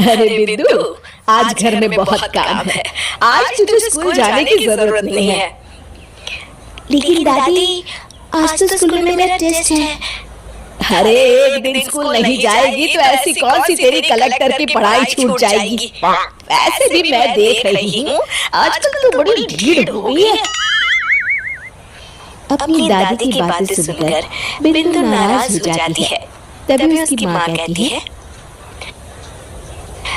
अरे बिंदु, आज घर में बहुत काम है। आज तुझे स्कूल जाने की जरूरत नहीं है। लेकिन दादी, आज तो स्कूल में मेरा टेस्ट है। अरे एक दिन स्कूल नहीं जाएगी तो ऐसी कौन सी तेरी कलेक्टर की पढ़ाई छूट जाएगी। वैसे भी मैं देख रही हूँ आजकल तो बड़ी भीड़ हो गई है। अपनी दादी की बातें सुनकर बिंदु नाराज हो जाती है। तभी उसकी माँ कहती है,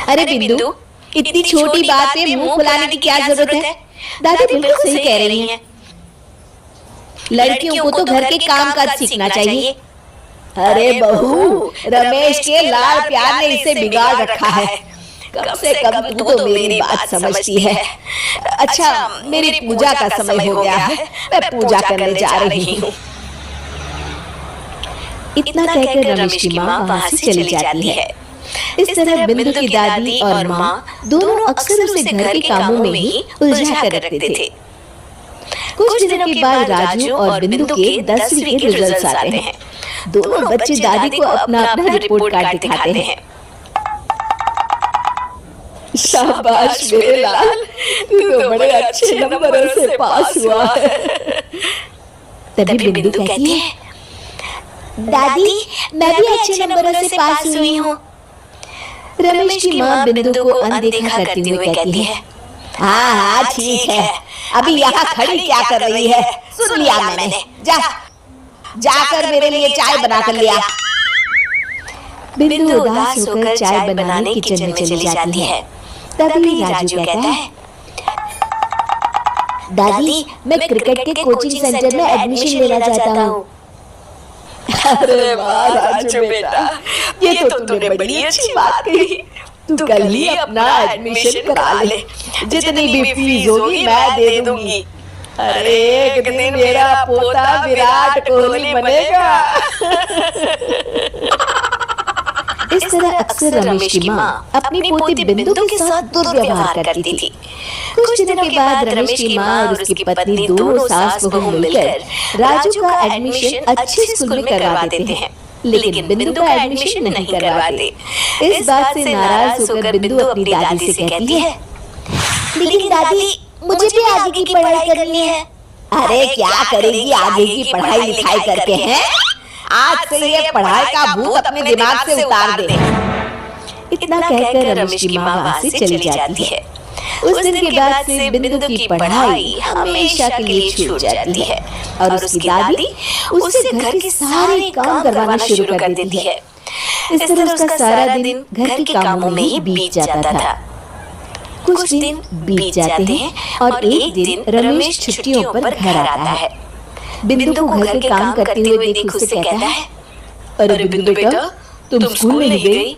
अरे बिंदु, इतनी छोटी बात पे मुंह फुलाने की क्या जरूरत है। दादी बिल्कुल सही कह रही हैं। लड़कियों को तो घर के काम काज सीखना चाहिए। अरे बहू, रमेश के लाड़ प्यार ने इसे बिगाड़ रखा है। कम से कम तू तो मेरी बात समझती है। अच्छा, मेरी पूजा का समय हो गया है, मैं पूजा करने जा रही हूँ। इतना कहकर रमेश की माँ वहाँ से चली जाती है। इस तरह बिंदु की दादी और माँ दोनों अक्सर उसे घर के कामों में ही उलझा कर रखते थे। कुछ दिनों के बाद राजू और बिंदु के 10वीं के रिजल्ट्स आते हैं। दोनों बच्चे दादी को अपना अपना रिपोर्ट कार्ड दिखाते हैं। शाबाश मेरे लाल, तू तो बड़े अच्छे नंबरों से पास हुआ है। तभी बिंदु कहती है, दादी, मैं भी अच्छे नंबरों से पास हुई हूँ। रमेश की माँ बिंदु को अनदेखा करते हुए कहती है, हाँ हाँ ठीक है, अभी यहाँ खड़ी क्या कर रही है, सुन लिया मैंने। जाकर मेरे लिए चाय बना कर लिया। बिंदु उदास होकर चाय बनाने किचन में चली जाती है। तभी राजू कहता है, दादी, मैं क्रिकेट के कोचिंग सेंटर में एडमिशन लेना चाहता हूँ। अरे वाह राजू बेटा, ये तो तूने बड़ी अच्छी बात कही। तू कल ही अपना एडमिशन करा ले। जितनी भी फीस होगी मैं दे दूंगी। अरे एक दिन मेरा पोता विराट कोहली बनेगा। इस तरह अक्सर रमेश की माँ अपनी पोती बिंदु के साथ दुर्व्यवहार करती थी। कुछ दिनों के बाद रमेश की माँ और उसकी पत्नी दोनों सास बहू मिलकर राजू का एडमिशन अच्छे स्कूल में करवा देते हैं, लेकिन बिंदु का एडमिशन नहीं करवाते। इस बात से नाराज होकर बिंदु अपनी दादी से कहती है, लेकिन दादी, मुझे भी आगे की पढ़ाई करनी है। अरे क्या करेगी आगे की पढ़ाई लिखाई करके हैं? आज से ये पढ़ाई का भूत अपने दिमाग से उतार दे। इतना कहकर रमेश की माँ वहाँ से चली जाती है। उस दिन के बाद से बिंदु की पढ़ाई हमेशा के लिए छूट जाती है और उसकी दादी उससे घर के सारे काम करवाना शुरू कर देती है। इस तरह उसका सारा दिन घर के कामों में ही बीत जाता था। कुछ दिन बीत जाते हैं और एक दिन रमेश छुट्टियों पर घर आता है। बिंदु को घर के काम करते हुए देख उससे कहता है, अरे बिंदु बेटा, तुम स्कूल नहीं गई?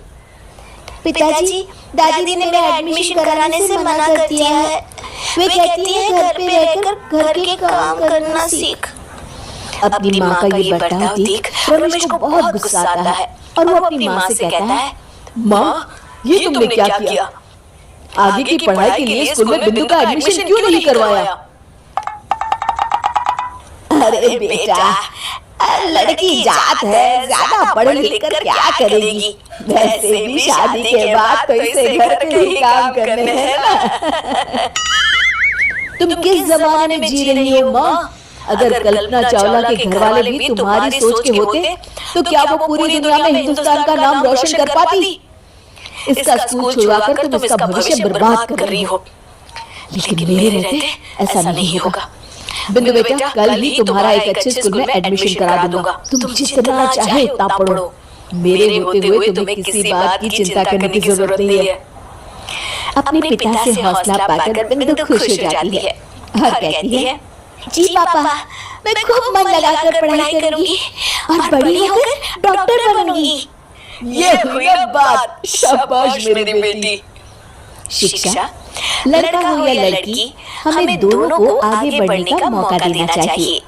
पिताजी, दादी ने मेरा एडमिशन कराने से मना कर दिया है। वे कहती है घर पे रहकर घर के काम करना सीख। अपनी माँ का ये बर्ताव देख रमेश को बहुत गुस्सा आता है और वो अपनी माँ से कहता है, माँ, ये तुमने क्या किया? आगे की पढ़ाई के लिए स्कूल में बिंदु का एडमिशन क्यों नहीं करवाया? अरे बेटा, लड़की जात है, ज्यादा पढ़ लिख कर क्या करेगी? वैसे भी शादी के बाद तो इसे घर के ही काम करने हैं ना। तुम किस जमाने में जी रही हो माँ? अगर कल्पना चावला के घर वाले भी तुम्हारी सोच के होते तो क्या वो पूरी दुनिया में हिंदुस्तान का नाम रोशन कर पाती? इसका स्कूल छुड़वाकर तुम इसका भविष्य बर्बाद कर रही हो। लेकिन मेरे रहते ऐसा नहीं होगा। बिंदु बेटा, कल ही तुम्हारा एक अच्छे स्कूल में एडमिशन करा दूंगा। तुम जितना चाहे उतना पढ़ो। मेरे होते हुए तुम्हें किसी बात की चिंता करने की जरूरत नहीं है। अपने पिता से हौसला पाकर बिंदु खुश हो जाती है और कहती है, जी पापा, मैं खूब मन लगाकर पढ़ाई करूंगी और बड़ी होकर डॉक्टर बनूंगी। ये हुई ना बात। शाबाश मेरी बेटी। शिक्षा, लड़का हो या लड़की, हमें दोनों को आगे बढ़ने का मौका देना चाहिए।